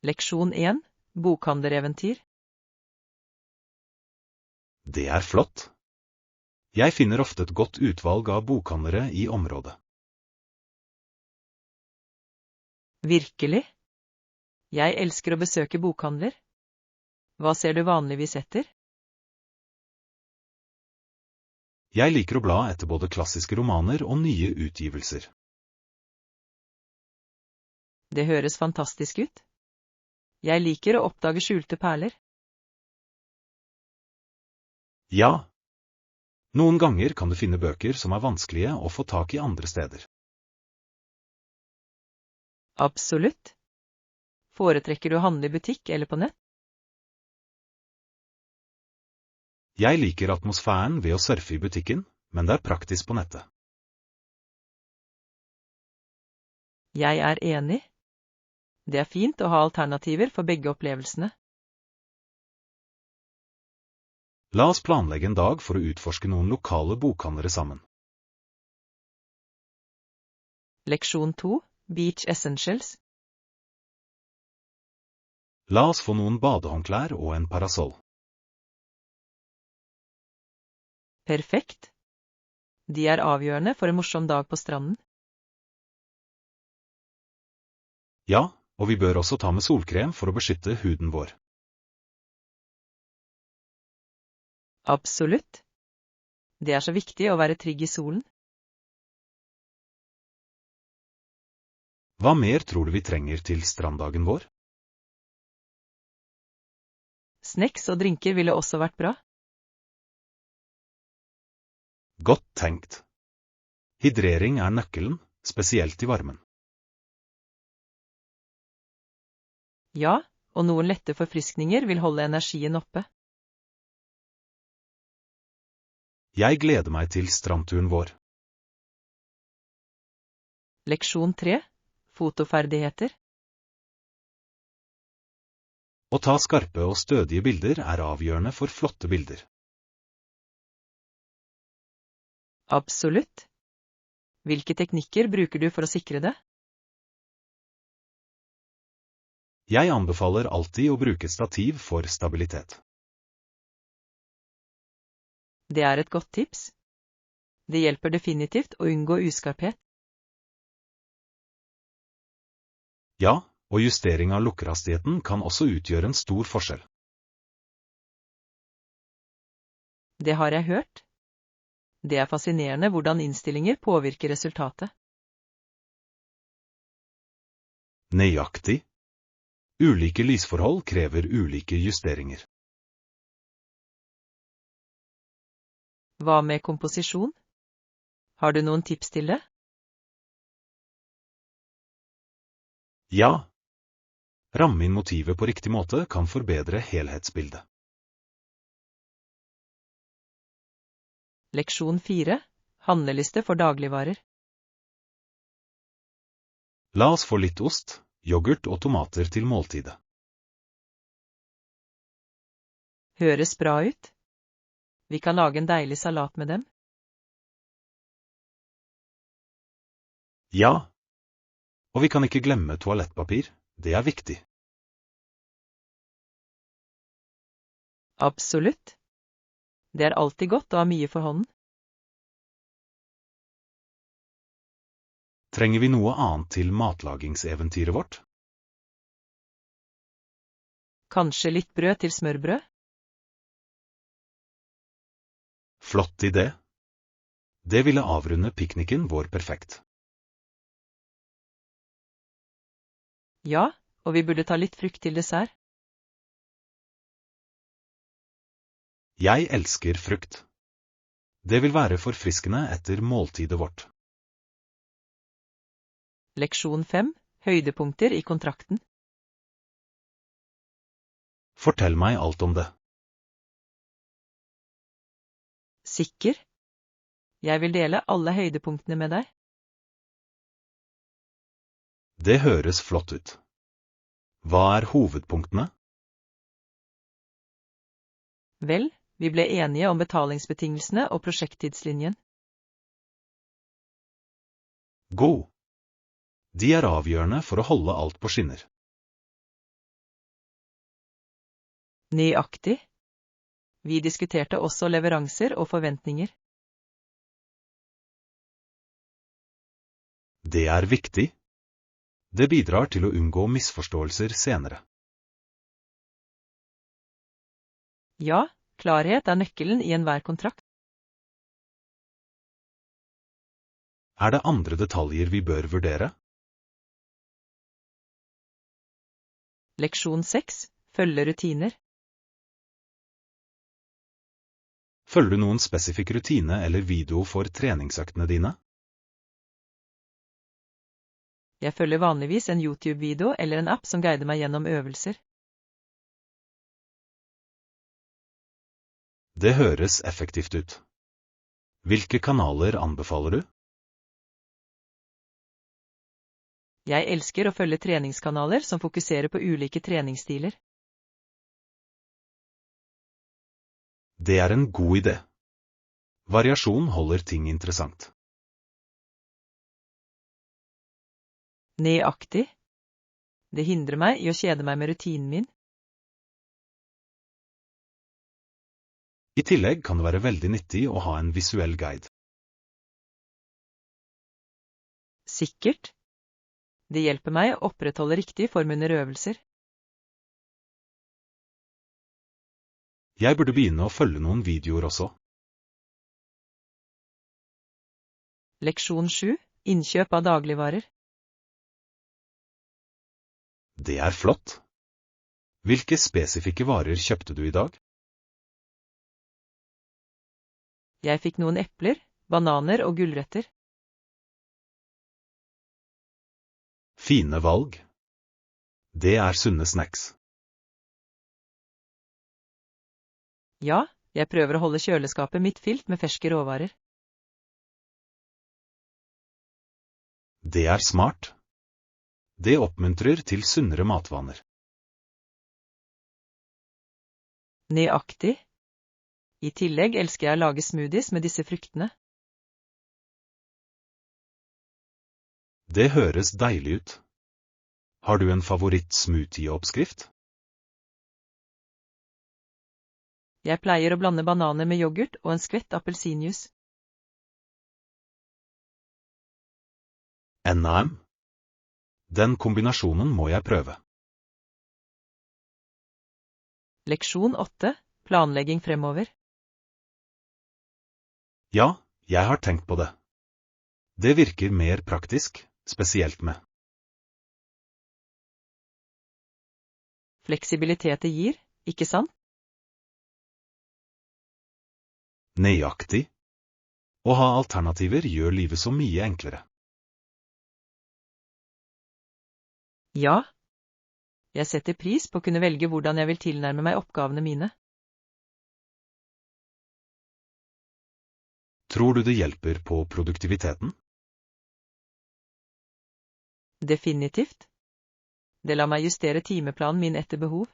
Leksjon 1. Bokhandlereventyr. Det er flott. Jeg finner ofte et godt utvalg av bokhandlere i området. Virkelig? Jeg elsker å besøke bokhandler. Hva ser du vanligvis etter? Jeg liker å bla etter både klassiske romaner og nye utgivelser. Det høres fantastisk ut. Jeg liker å oppdage skjulte perler. Ja. Noen ganger kan du finne bøker som er vanskelige å få tak i andre steder. Absolutt. Foretrekker du å handle i butikk eller på nett? Jeg liker atmosfæren ved å surfe i butikken, men det er praktisk på nettet. Jeg er enig. Det er fint å ha alternativer for begge opplevelsene. La oss planlegge en dag for å utforske noen lokale bokhandlere sammen. Leksjon 2. Beach Essentials. La oss få noen badehåndklær og en parasoll. Perfekt. De er avgjørende for en morsom dag på stranden. Ja, og vi bør også ta med solkrem for å beskytte huden vår. Absolutt. Det er så viktig å være trygg i solen. Hva mer tror du vi trenger til stranddagen vår? Snacks og drinker ville også vært bra. Godt tenkt. Hydrering er nøkkelen, spesielt i varmen. Ja, og noen lette forfriskninger vil holde energien oppe. Jeg gleder meg til strandturen vår. Leksjon 3. Fotoferdigheter. Å ta skarpe og stødige bilder er avgjørende for flotte bilder. Absolutt. Hvilke teknikker bruker du for å sikre det? Jeg anbefaler alltid å bruke stativ for stabilitet. Det er et godt tips. Det hjelper definitivt å unngå uskarphet. Ja, og justering av lukkerhastigheten kan også utgjøre en stor forskjell. Det har jeg hørt. Det er fascinerende hvordan innstillinger påvirker resultatet. Nøyaktig. Ulike lysforhold krever ulike justeringer. Hva med komposisjon? Har du noen tips til det? Ja. Ramme inn motivet på riktig måte kan forbedre helhetsbildet. Leksjon 4. Handleliste for dagligvarer. La oss få litt ost, yoghurt og tomater til måltidet. Høres bra ut. Vi kan lage en deilig salat med dem. Ja. Og vi kan ikke glemme toalettpapir, det er viktig. Absolutt. Det er alltid godt å ha mye for hånden. Trenger vi noe annet til matlagingseventyret vårt? Kanskje litt brød til smørbrød? Flott idé. Det ville avrunde pikniken vår perfekt. Ja, og vi burde ta litt frukt til dessert. Jeg elsker frukt. Det vil være forfriskende etter måltidet vårt. Leksjon 5. Høydepunkter i kontrakten. Fortell meg alt om det. Sikker? Jeg vil dele alle høydepunktene med deg. Det høres flott ut. Hva er hovedpunktene? Vel, vi ble enige om betalingsbetingelsene og prosjekttidslinjen. God. De er avgjørende for å holde alt på skinner. Nøyaktig. Vi diskuterte også leveranser og forventninger. Det er viktig. Det bidrar til å unngå misforståelser senere. Ja, klarhet er nøkkelen i enhver kontrakt. Er det andre detaljer vi bør vurdere? Leksjon 6. Følge rutiner. Følger du noen spesifikk rutine eller video for treningsøktene dine? Jeg følger vanligvis en YouTube-video eller en app som guider meg gjennom øvelser. Det høres effektivt ut. Hvilke kanaler anbefaler du? Jeg elsker å følge treningskanaler som fokuserer på ulike treningsstiler. Det er en god idé. Variasjon holder ting interessant. Nøyaktig. Det hindrer meg i å kjede meg med rutinen min. I tillegg kan det være veldig nyttig å ha en visuell guide. Sikkert. Det hjelper meg å opprettholde riktig form under øvelser. Jeg burde begynne å følge noen videoer også. Leksjon 7. Innkjøp av dagligvarer. Det er flott. Hvilke spesifikke varer kjøpte du i dag? Jeg fikk noen epler, bananer og gulrøtter. Fine valg. Det er sunne snacks. Ja, jeg prøver å holde kjøleskapet mitt fylt med ferske råvarer. Det er smart. Det oppmuntrer til sunnere matvaner. Nøyaktig. I tillegg elsker jeg å lage smoothies med disse fruktene. Det høres deilig ut. Har du en favoritt-smoothie-oppskrift? Jeg pleier å blande bananer med yoghurt og en skvett appelsinjuice. NAM. Den kombinasjonen må jeg prøve. Leksjon 8. Planlegging fremover. Ja, jeg har tenkt på det. Det virker mer praktisk, spesielt med Fleksibilitet det gir, ikke sant? nøyaktig. Å ha alternativer gjør livet så mye enklere. Ja. Jeg setter pris på å kunne velge hvordan jeg vil tilnærme meg oppgavene mine. Tror du det hjelper på produktiviteten? Definitivt. Det lar meg justere timeplanen min etter behov.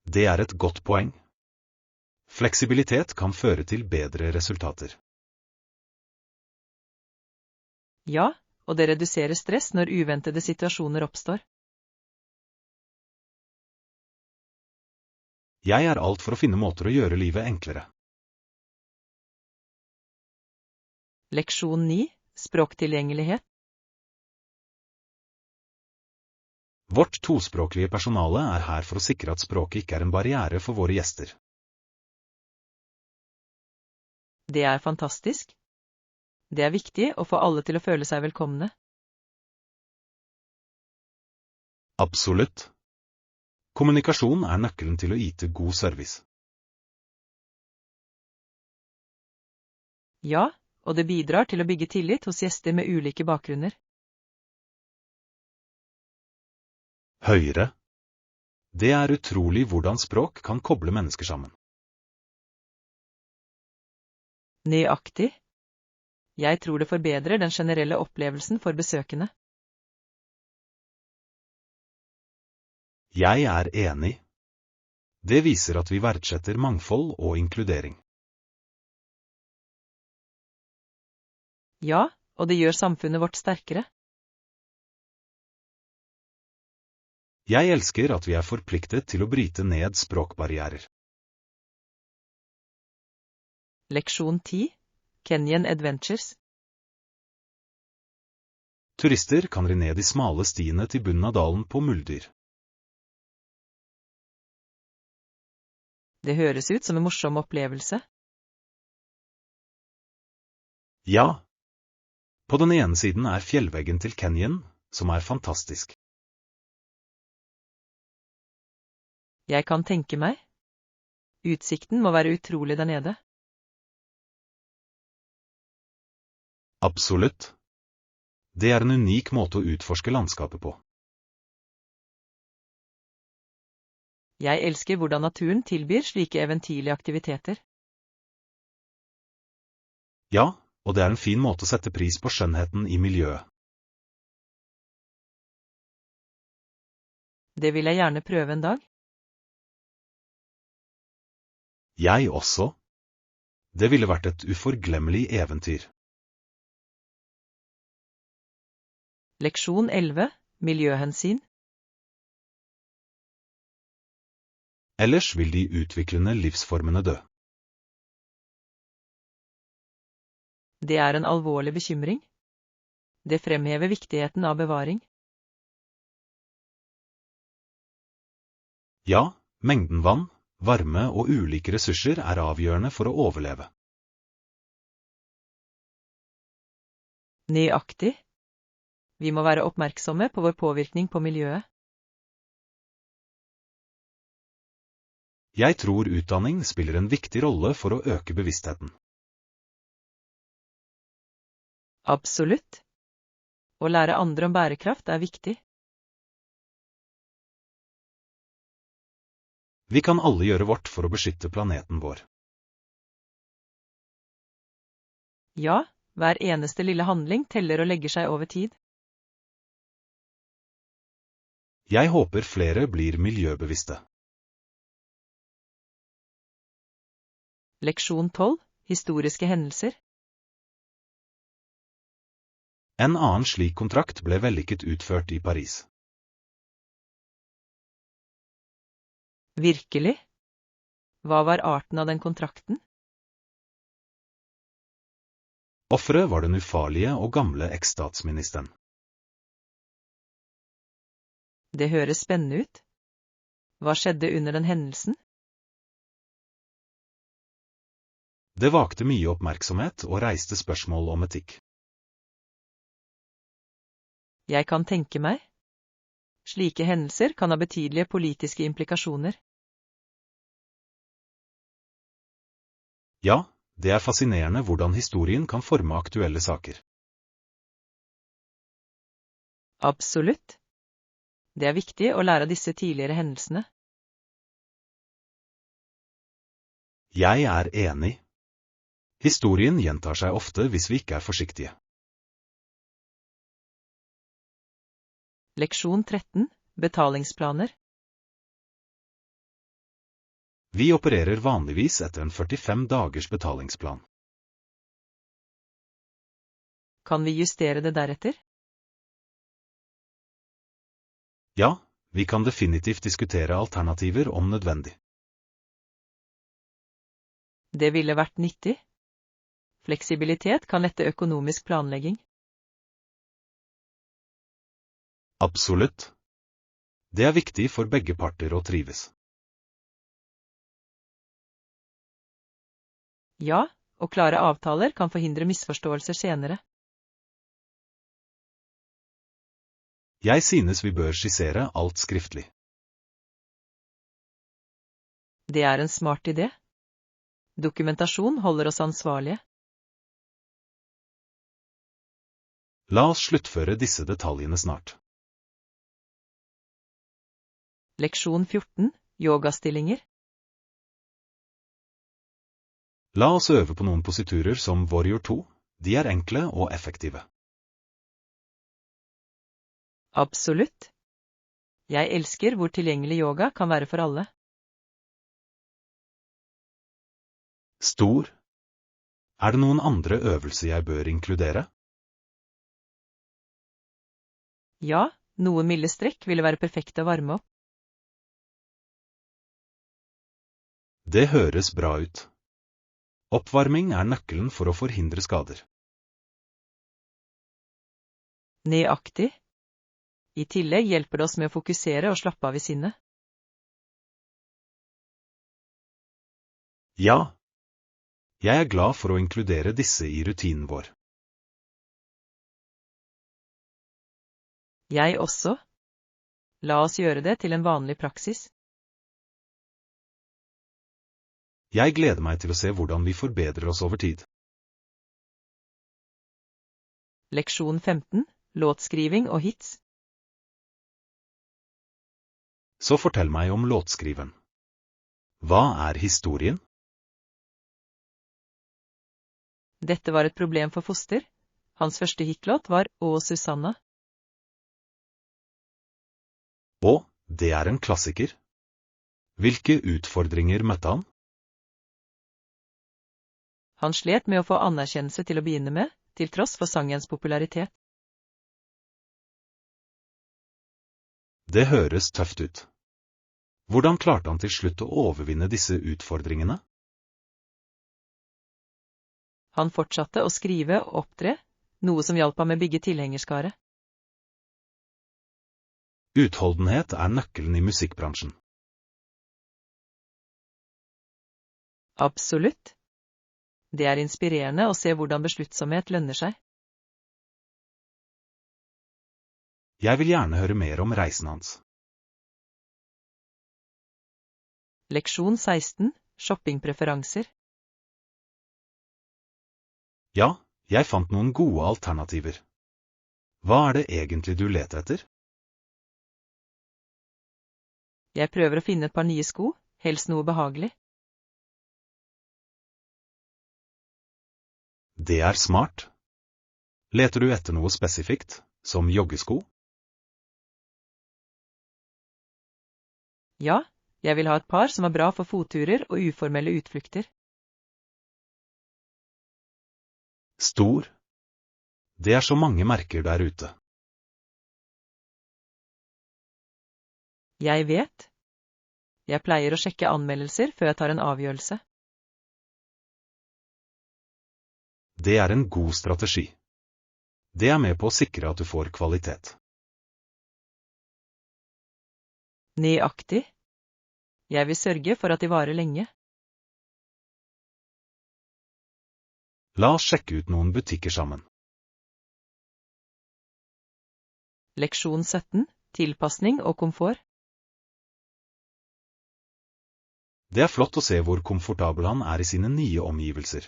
Det er et godt poeng. Fleksibilitet kan føre til bedre resultater. Ja, og det reduserer stress når uventede situasjoner oppstår. Jeg er alt for å finne måter å gjøre livet enklere. Leksjon 9. Språktilgjengelighet. Vårt tospråklige personale er her for å sikre at språket ikke er en barriere for våre gjester. Det er fantastisk. Det er viktig å få alle til å føle seg velkomne. Absolutt. Kommunikasjon er nøkkelen til å yte god service. Ja, og det bidrar til å bygge tillit hos gjester med ulike bakgrunner. Høyere. Det er utrolig hvordan språk kan koble mennesker sammen. Nøyaktig. Jeg tror det forbedrer den generelle opplevelsen for besøkende. Jeg er enig. Det viser at vi verdsetter mangfold og inkludering. Ja, og det gjør samfunnet vårt sterkere. Jeg elsker at vi er forpliktet til å bryte ned språkbarrierer. Leksjon 10. Kenyan Adventures. Turister kan ri ned de smale stiene til bunnen av dalen på muldyr. Det høres ut som en morsom opplevelse. Ja. På den ene siden er fjellveggen til Canyon, som er fantastisk. Jeg kan tenke meg. Utsikten må være utrolig der nede. Absolutt. Det er en unik måte å utforske landskapet på. Jeg elsker hvordan naturen tilbyr slike eventyrlige aktiviteter. Ja, og det er en fin måte å sette pris på skjønnheten i miljøet. Det vil jeg gjerne prøve en dag. Jeg også. Det ville vært et uforglemmelig eventyr. Leksjon 11. Miljøhensyn. Ellers vil de utviklende livsformene dø. Det er en alvorlig bekymring. Det fremhever viktigheten av bevaring. Ja, mengden vann, varme og ulike ressurser er avgjørende for å overleve. Nøyaktig. Vi må være oppmerksomme på vår påvirkning på miljøet. Jeg tror utdanning spiller en viktig rolle for å øke bevisstheten. Absolutt. Å lære andre om bærekraft er viktig. Vi kan alle gjøre vårt for å beskytte planeten vår. Ja, hver eneste lille handling teller og legger seg over tid. Jeg håper flere blir miljøbevisste. Leksjon 12. Historiske hendelser. En annen slik kontrakt ble vellykket utført i Paris. Virkelig? Hva var arten av den kontrakten? Offeret var den ufarlige og gamle eksstatsministeren. Det høres spennende ut. Hva skjedde under den hendelsen? Det vakte mye oppmerksomhet og reiste spørsmål om etikk. Jeg kan tenke meg. Slike hendelser kan ha betydelige politiske implikasjoner. Ja, det er fascinerende hvordan historien kan forme aktuelle saker. Absolutt. Det er viktig å lære av disse tidligere hendelsene. Jeg er enig. Historien gjentar seg ofte hvis vi ikke er forsiktige. Leksjon 13. Betalingsplaner. Vi opererer vanligvis etter en 45 dagers betalingsplan. Kan vi justere det deretter? Ja, vi kan definitivt diskutere alternativer om nødvendig. Det ville vært nyttig. Fleksibilitet kan lette økonomisk planlegging. Absolutt. Det er viktig for begge parter å trives. Ja, og klare avtaler kan forhindre misforståelser senere. Jeg synes vi bør skissere alt skriftlig. Det er en smart idé. Dokumentasjon holder oss ansvarlige. La oss sluttføre disse detaljene snart. Leksjon 14. Yogastillinger. La oss øve på noen positurer som Warrior 2. De er enkle og effektive. Absolutt. Jeg elsker hvor tilgjengelig yoga kan være for alle. Stor. Er det noen andre øvelser jeg bør inkludere? Ja, Noen milde strekk ville være perfekte å varme opp. Det høres bra ut. Oppvarming er nøkkelen for å forhindre skader. Nøyaktig. I tillegg hjelper det oss med å fokusere og slappe av i sinnet. Ja. Jeg er glad for å inkludere disse i rutinen vår. Jeg også. La oss gjøre det til en vanlig praksis. Jeg gleder meg til å se hvordan vi forbedrer oss over tid. Leksjon 15. Låtskriving og hits. Så fortell meg om låtskriveren. Hva er historien? Dette var et problem for Foster. Hans første hitlåt var Å Susanna. Å, det er en klassiker. Hvilke utfordringer møtte han? Han slet med å få anerkjennelse til å begynne med, til tross for sangens popularitet. Det høres tøft ut. Hvordan klarte han til slutt å overvinne disse utfordringene? Han fortsatte å skrive og opptre, noe som hjalp ham med å bygge tilhengerskare. Utholdenhet er nøkkelen i musikkbransjen. Absolutt. Det er inspirerende å se hvordan besluttsomhet lønner seg. Jeg vil gjerne høre mer om reisen hans. Leksjon 16. Shoppingpreferanser. Ja, jeg fant noen gode alternativer. Hva er det egentlig du leter etter? Jeg prøver å finne et par nye sko, helst noe behagelig. Det er smart. Leter du etter noe spesifikt, som joggesko? Ja, jeg vil ha et par som er bra for fotturer og uformelle utflukter. Stor. Det er så mange merker der ute. Jeg vet. Jeg pleier å sjekke anmeldelser før jeg tar en avgjørelse. Det er en god strategi. Det er med på å sikre at du får kvalitet. Nøyaktig. Jeg vil sørge for at de varer lenge. La oss sjekke ut noen butikker sammen. Leksjon 17. Tilpasning og komfort. Det er flott å se hvor komfortabel han er i sine nye omgivelser.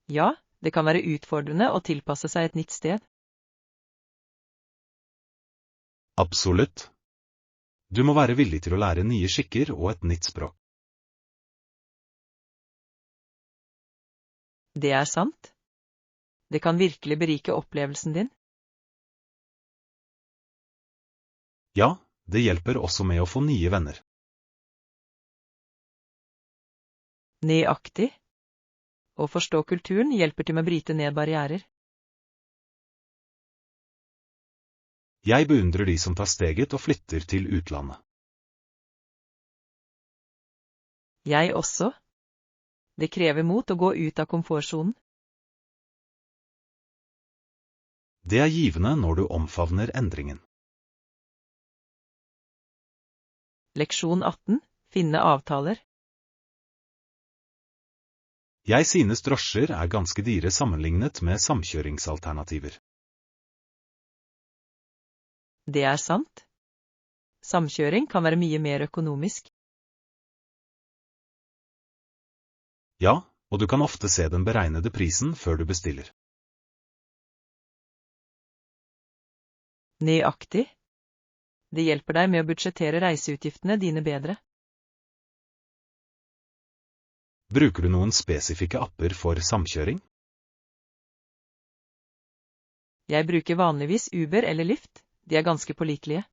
Ja, det kan være utfordrende å tilpasse seg et nytt sted. Absolutt. Du må være villig til å lære nye skikker og et nytt språk. Det er sant. Det kan virkelig berike opplevelsen din. Ja, det hjelper også med å få nye venner. Nøyaktig. Å forstå kulturen hjelper til med å bryte ned barrierer. Jeg beundrer de som tar steget og flytter til utlandet. Jeg også. Det krever mot å gå ut av komfortsonen. Det er givende når du omfavner endringen. Leksjon 18. Finne avtaler. Jeg synes drosjer er ganske dyre sammenlignet med samkjøringsalternativer. Det er sant. Samkjøring kan være mye mer økonomisk. Ja, og du kan ofte se den beregnede prisen før du bestiller. Nøyaktig. Det hjelper deg med å budsjettere reiseutgiftene dine bedre. Bruker du noen spesifikke apper for samkjøring? Jeg bruker vanligvis Uber eller Lyft. De er ganske pålitelige.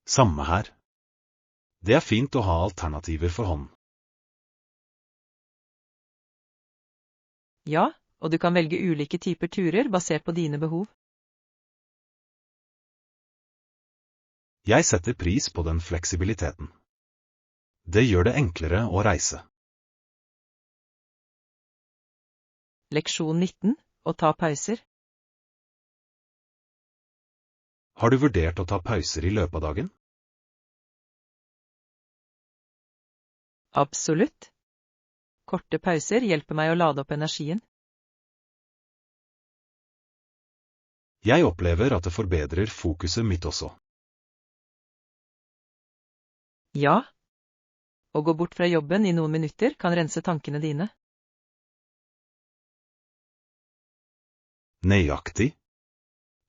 Samme her. Det er fint å ha alternativer for hånden. Ja, og du kan velge ulike typer turer basert på dine behov. Jeg setter pris på den fleksibiliteten. Det gjør det enklere å reise. Leksjon 19. Å ta pauser. Har du vurdert å ta pauser i løpet av dagen? Absolutt. Korte pauser hjelper meg å lade opp energien. Jeg opplever at det forbedrer fokuset mitt også. Ja. Å gå bort fra jobben i noen minutter kan rense tankene dine. Nøyaktig.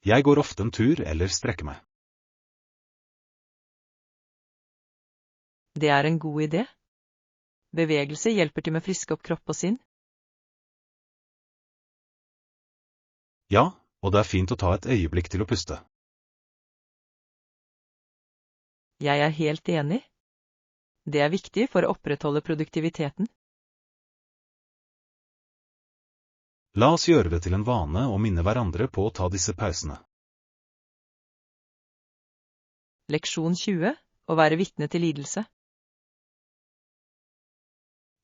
Jeg går ofte en tur eller strekker meg. Det er en god idé. Bevegelse hjelper til med å friske opp kropp og sinn. Ja, og det er fint å ta et øyeblikk til å puste. Jeg er helt enig. Det er viktig for å opprettholde produktiviteten. La oss gjøre det til en vane å minne hverandre på å ta disse pausene. Leksjon 20. Å være vitne til lidelse.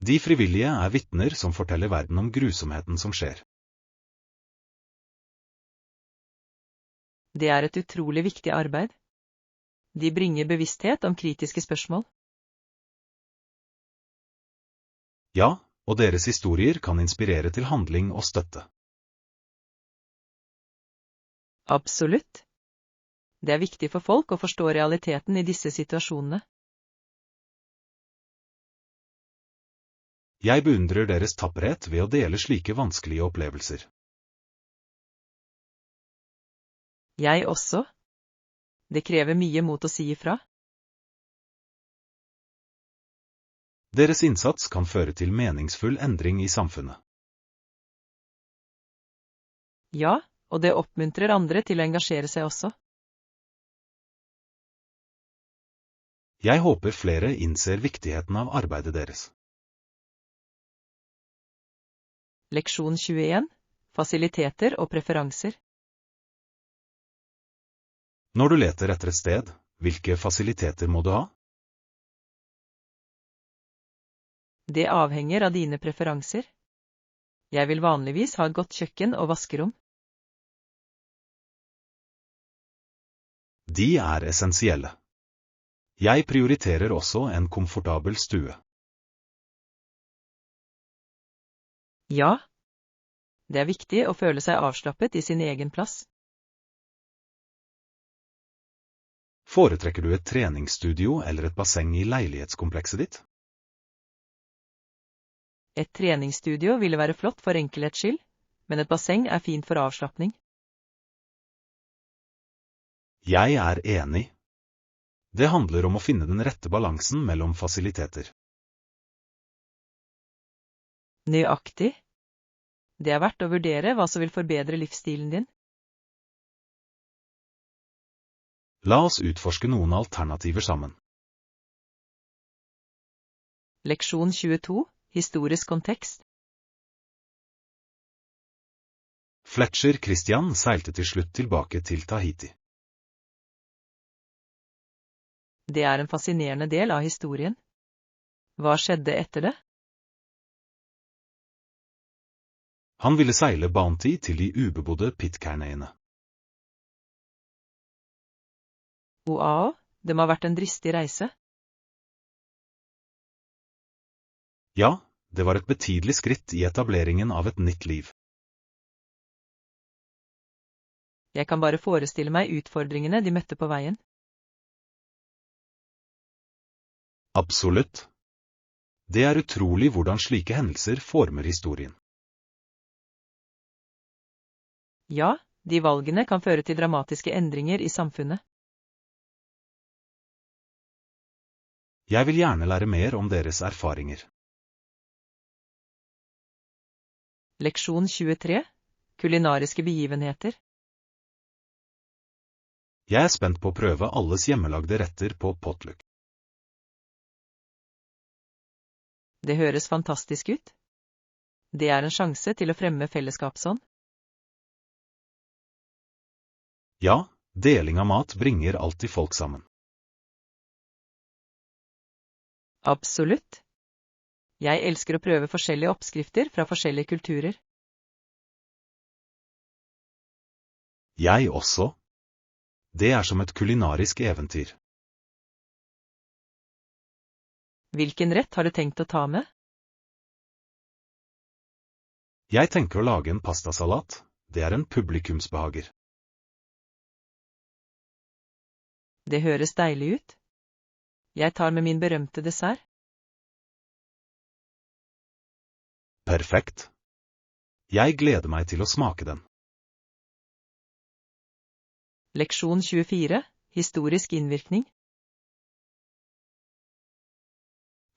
De frivillige er vitner som forteller verden om grusomheten som skjer. Det er et utrolig viktig arbeid. De bringer bevissthet om kritiske spørsmål. Ja, og deres historier kan inspirere til handling og støtte. Absolutt. Det er viktig for folk å forstå realiteten i disse situasjonene. Jeg beundrer deres tapperhet ved å dele slike vanskelige opplevelser. Jeg også. Det krever mye mot å si ifra. Deres innsats kan føre til meningsfull endring i samfunnet. Ja, og det oppmuntrer andre til å engasjere seg også. Jeg håper flere innser viktigheten av arbeidet deres. Leksjon 21. Fasiliteter og preferanser. Når du leter etter et sted, hvilke fasiliteter må du ha? Det avhenger av dine preferanser. Jeg vil vanligvis ha et godt kjøkken og vaskerom. De er essensielle. Jeg prioriterer også en komfortabel stue. Ja. Det er viktig å føle seg avslappet i sin egen plass. Foretrekker du et treningsstudio eller et basseng i leilighetskomplekset ditt? Et treningsstudio ville være flott for enkelhets skyld, men et basseng er fint for avslappning. Jeg er enig. Det handler om å finne den rette balansen mellom fasiliteter. Nøyaktig. Det er verdt å vurdere hva som vil forbedre livsstilen din. La oss utforske noen alternativer sammen. Leksjon 22. Historisk kontekst. Fletcher Christian seilte til slutt tilbake til Tahiti. Det er en fascinerende del av historien. Hva skjedde etter det? Han ville seile Bounty til de ubebodde Pitcairnøyene. Wow, det må ha vært en dristig reise. Ja, det var et betydelig skritt i etableringen av et nytt liv. Jeg kan bare forestille meg utfordringene de møtte på veien. Absolutt. Det er utrolig hvordan slike hendelser former historien. Ja, de valgene kan føre til dramatiske endringer i samfunnet. Jeg vil gjerne lære mer om deres erfaringer. Leksjon 23. Kulinariske begivenheter. Jeg er spent på å prøve alles hjemmelagde retter på potluck. Det høres fantastisk ut. Det er en sjanse til å fremme fellesskapsånd. Ja, deling av mat bringer alltid folk sammen. Absolutt. Jeg elsker å prøve forskjellige oppskrifter fra forskjellige kulturer. Jeg også. Det er som et kulinarisk eventyr. Hvilken rett har du tenkt å ta med? Jeg tenker å lage en pastasalat. Det er en publikumsbehager. Det høres deilig ut. Jeg tar med min berømte dessert. Perfekt. Jeg gleder meg til å smake den. Leksjon 24. Historisk innvirkning.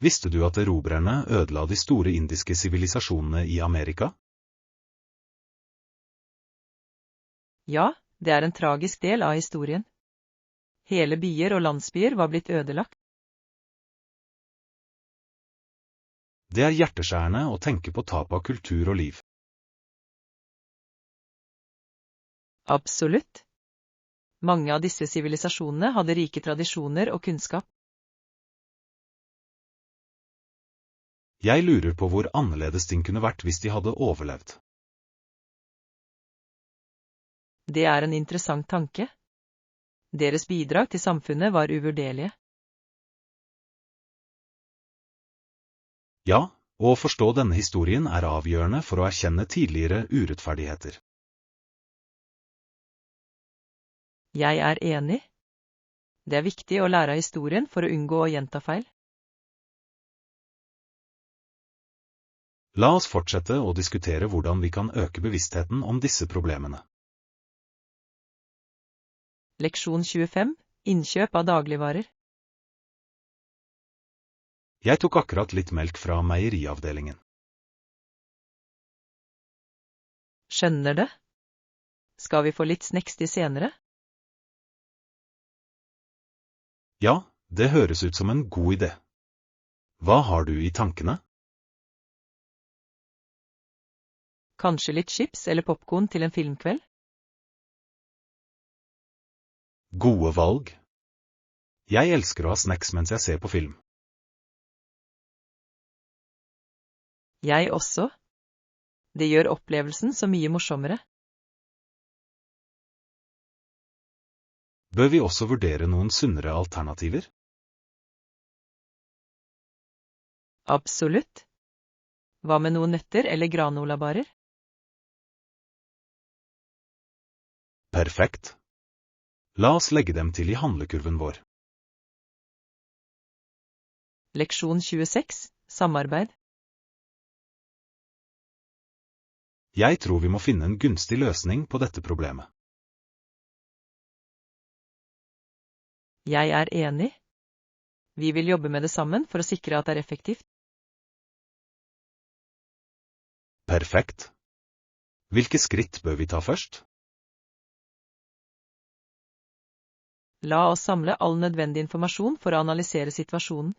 Visste du at erobrerne ødela de store indiske sivilisasjonene i Amerika? Ja, det er en tragisk del av historien. Hele byer og landsbyer var blitt ødelagt. Det er hjerteskjærende å tenke på tap av kultur og liv. Absolutt. Mange av disse sivilisasjonene hadde rike tradisjoner og kunnskap. Jeg lurer på hvor annerledes ting kunne vært hvis de hadde overlevd. Det er en interessant tanke. Deres bidrag til samfunnet var uvurderlige. Ja, å forstå denne historien er avgjørende for å erkjenne tidligere urettferdigheter. Jeg er enig. Det er viktig å lære av historien for å unngå å gjenta feil. La oss fortsette å diskutere hvordan vi kan øke bevisstheten om disse problemene. Leksjon 25. Innkjøp av dagligvarer. Jeg tok akkurat litt melk fra meieriavdelingen. Skjønner det. Skal vi få litt snacks til senere? Ja, det høres ut som en god idé. Hva har du i tankene? Kanskje litt chips eller popcorn til en filmkveld? Gode valg. Jeg elsker å ha snacks mens jeg ser på film. Jeg også. Det gjør opplevelsen så mye morsommere. Bør vi også vurdere noen sunnere alternativer? Absolutt. Hva med noen nøtter eller granolabarer? Perfekt. La oss legge dem til i handlekurven vår. Leksjon 26. Samarbeid. Jeg tror vi må finne en gunstig løsning på dette problemet. Jeg er enig. Vi vil jobbe med det sammen for å sikre at det er effektivt. Perfekt. Hvilke skritt bør vi ta først? La oss samle all nødvendig informasjon for å analysere situasjonen.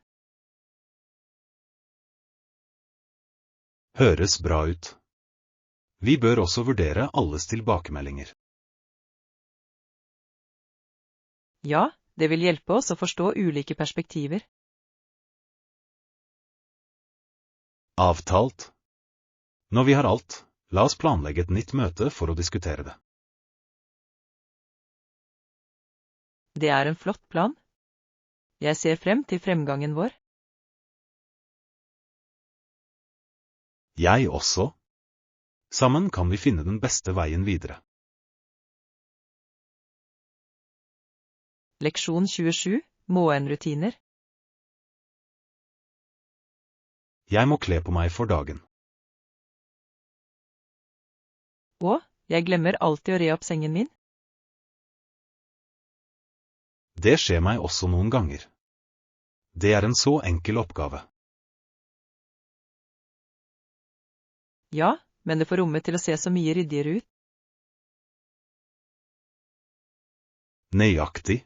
Høres bra ut. Vi bør også vurdere alles tilbakemeldinger. Ja, det vil hjelpe oss å forstå ulike perspektiver. Avtalt. Når vi har alt, la oss planlegge et nytt møte for å diskutere det. Det er en flott plan. Jeg ser frem til fremgangen vår. Jeg også. Sammen kan vi finne den beste veien videre. Leksjon 27. Morgenrutiner. Jeg må kle på meg for dagen. Og jeg glemmer alltid å re opp sengen min. Det skjer meg også noen ganger. Det er en så enkel oppgave. Ja, men det får rommet til å se så mye ryddigere ut. Nøyaktig.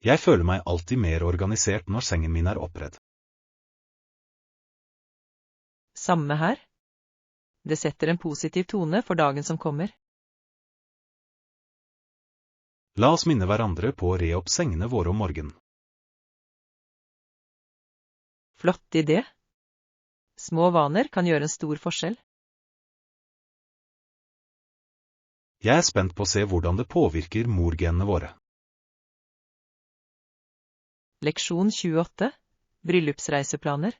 Jeg føler meg alltid mer organisert når sengen min er oppredd. Samme her. Det setter en positiv tone for dagen som kommer. La oss minne hverandre på å re opp sengene våre om morgenen. Flott idé. Små vaner kan gjøre en stor forskjell. Jeg er spent på å se hvordan det påvirker morgenene våre. Leksjon 28. Bryllupsreiseplaner.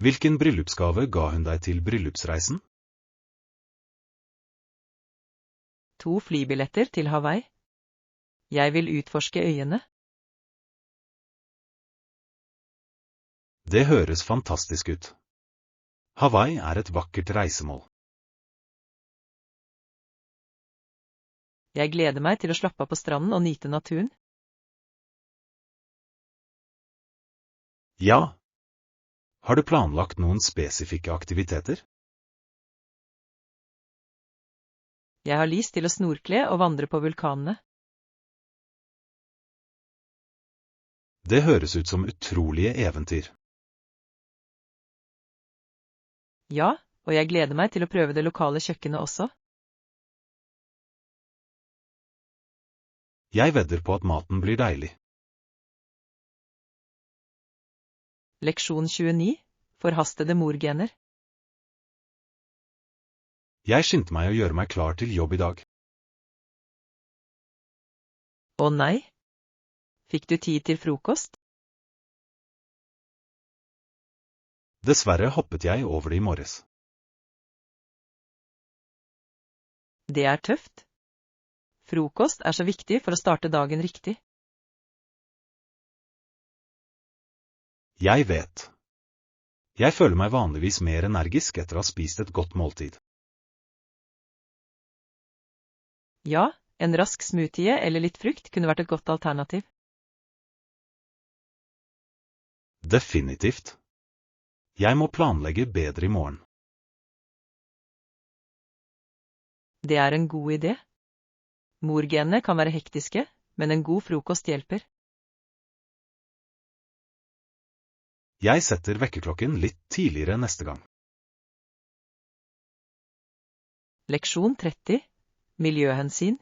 Hvilken bryllupsgave ga hun deg til bryllupsreisen? 2 flybilletter til Hawaii. Jeg vil utforske øyene. Det høres fantastisk ut. Hawaii er et vakkert reisemål. Jeg gleder meg til å slappe av på stranden og nyte naturen. Ja. Har du planlagt noen spesifikke aktiviteter? Jeg har lyst til å snorkle og vandre på vulkanene. Det høres ut som utrolige eventyr. Ja, og jeg gleder meg til å prøve det lokale kjøkkenet også. Jeg vedder på at maten blir deilig. Leksjon 29. Forhastede morgener. Jeg skyndte meg å gjøre meg klar til jobb i dag. Å nei. Fikk du tid til frokost? Dessverre hoppet jeg over det i morges. Det er tøft. Frokost er så viktig for å starte dagen riktig. Jeg vet. Jeg føler meg vanligvis mer energisk etter å ha spist et godt måltid. Ja, en rask smoothie eller litt frukt kunne vært et godt alternativ. Definitivt. Jeg må planlegge bedre i morgen. Det er en god idé. Morgenene kan være hektiske, men en god frokost hjelper. Jeg setter vekkerklokken litt tidligere neste gang. Leksjon 30. Miljøhensyn.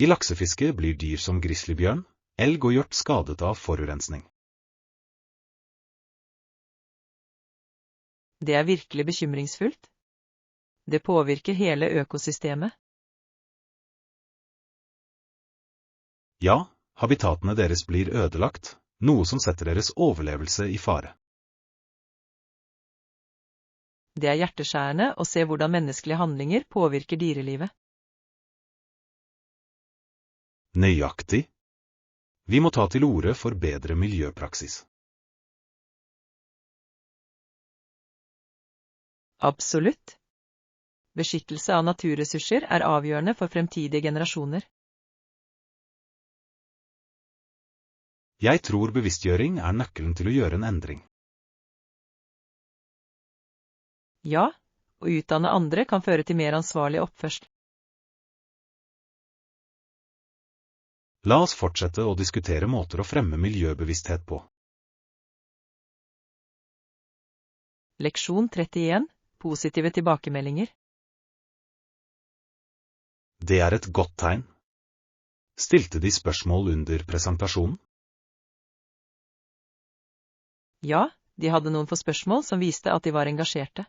I laksefiske blir dyr som grizzlybjørn, elg og hjort skadet av forurensning. Det er virkelig bekymringsfullt. Det påvirker hele økosystemet. Ja, habitatene deres blir ødelagt, noe som setter deres overlevelse i fare. Det er hjerteskjærende å se hvordan menneskelige handlinger påvirker dyrelivet. Nøyaktig. Vi må ta til orde for bedre miljøpraksis. Absolutt. Beskyttelse av naturressurser er avgjørende for fremtidige generasjoner. Jeg tror bevisstgjøring er nøkkelen til å gjøre en endring. Ja, å utdanne andre kan føre til mer ansvarlig oppførsel. La oss fortsette å diskutere måter å fremme miljøbevissthet på. Leksjon 31. Positive tilbakemeldinger. Det er et godt tegn. Stilte de spørsmål under presentasjonen? Ja, de hadde noen få spørsmål som viste at de var engasjerte.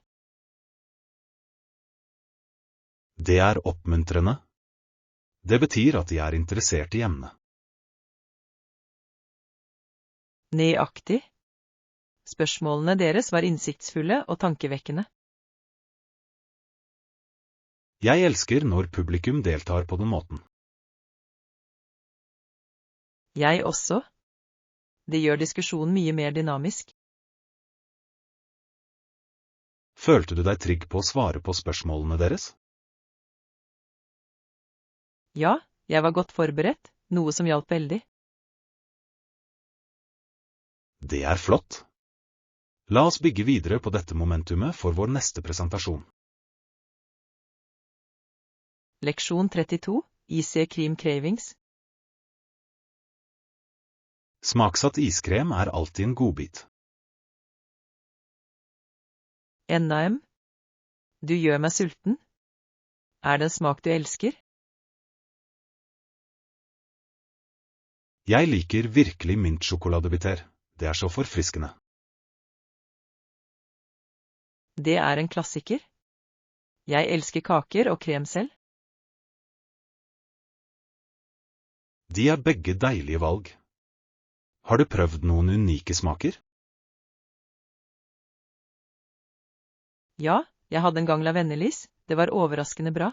Det er oppmuntrende. Det betyr at de er interessert i emnet. Nøyaktig. Spørsmålene deres var innsiktsfulle og tankevekkende. Jeg elsker når publikum deltar på den måten. Jeg også. Det gjør diskusjonen mye mer dynamisk. Følte du deg trygg på å svare på spørsmålene deres? Ja, jeg var godt forberedt, noe som hjalp veldig. Det er flott. La oss bygge videre på dette momentumet for vår neste presentasjon. Leksjon 32. Ice cream cravings. Smaksatt iskrem er alltid en godbit. NAM. Du gjør meg sulten. Er det en smak du elsker? Jeg liker virkelig mintsjokoladebiter. Det er så forfriskende. Det er en klassiker. Jeg elsker kaker og krem selv. De er begge deilige valg. Har du prøvd noen unike smaker? Ja, jeg hadde en gang lavendelis. Det var overraskende bra.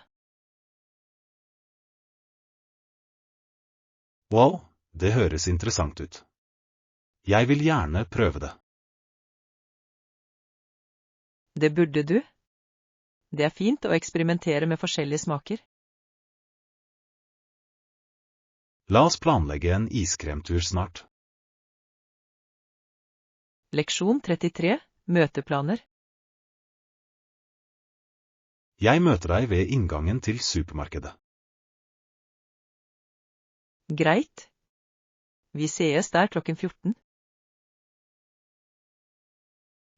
Wow, det høres interessant ut. Jeg vil gjerne prøve det. Det burde du. Det er fint å eksperimentere med forskjellige smaker. La oss planlegge en iskremtur snart. Leksjon 33. Møteplaner. Jeg møter deg ved inngangen til supermarkedet. Greit. Vi sees der klokken 14.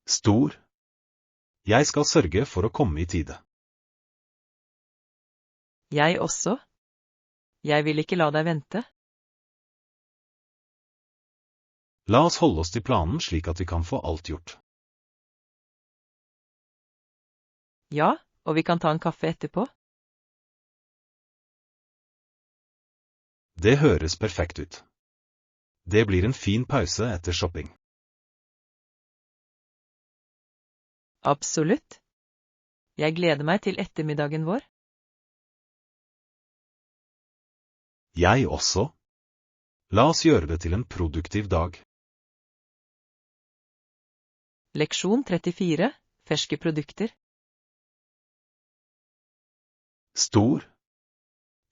Stor. Jeg skal sørge for å komme i tide. Jeg også. Jeg vil ikke la deg vente. La oss holde oss til planen slik at vi kan få alt gjort. Ja, og vi kan ta en kaffe etterpå. Det høres perfekt ut. Det blir en fin pause etter shopping. Absolutt. Jeg gleder meg til ettermiddagen vår. Jeg også. La oss gjøre det til en produktiv dag. Leksjon 34. Ferske produkter. Stor.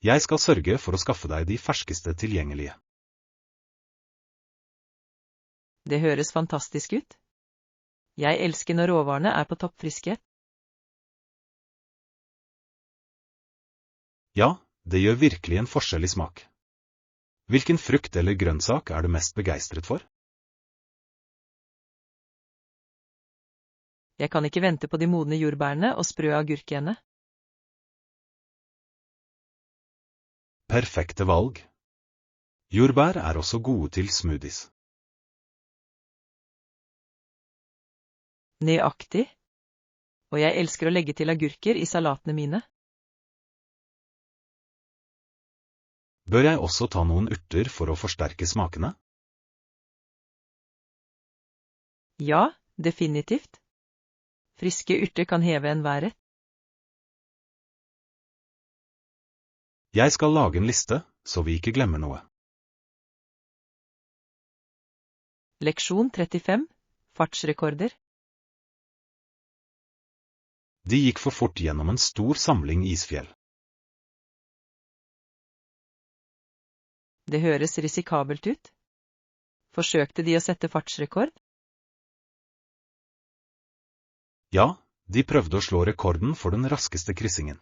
Jeg skal sørge for å skaffe deg de ferskeste tilgjengelige. Det høres fantastisk ut. Jeg elsker når råvarene er på toppfriskhet. Ja, det gjør virkelig en forskjell i smak. Hvilken frukt eller grønnsak er du mest begeistret for? Jeg kan ikke vente på de modne jordbærene og sprø agurkene. Perfekte valg. Jordbær er også gode til smoothies. Nøyaktig. Og jeg elsker å legge til agurker i salatene mine. Bør jeg også ta noen urter for å forsterke smakene? Ja, definitivt. Friske urter kan heve enhver rett. Jeg skal lage en liste, så vi ikke glemmer noe. Leksjon 35. Fartsrekorder. De gikk for fort gjennom en stor samling isfjell. Det høres risikabelt ut. Forsøkte de å sette fartsrekord? Ja, de prøvde å slå rekorden for den raskeste kryssingen.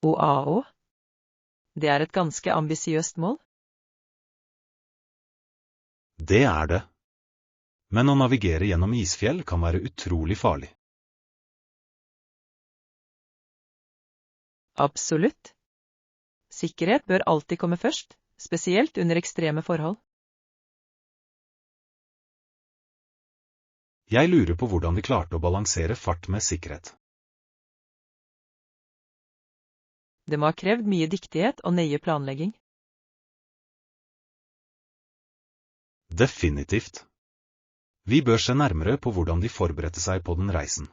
Wow. Det er et ganske ambisiøst mål. Det er det. Men å navigere gjennom isfjell kan være utrolig farlig. Absolutt. Sikkerhet bør alltid komme først, spesielt under ekstreme forhold. Jeg lurer på hvordan de klarte å balansere fart med sikkerhet. Det må ha krevd mye dyktighet og nøye planlegging. Definitivt. Vi bør se nærmere på hvordan de forberedte seg på den reisen.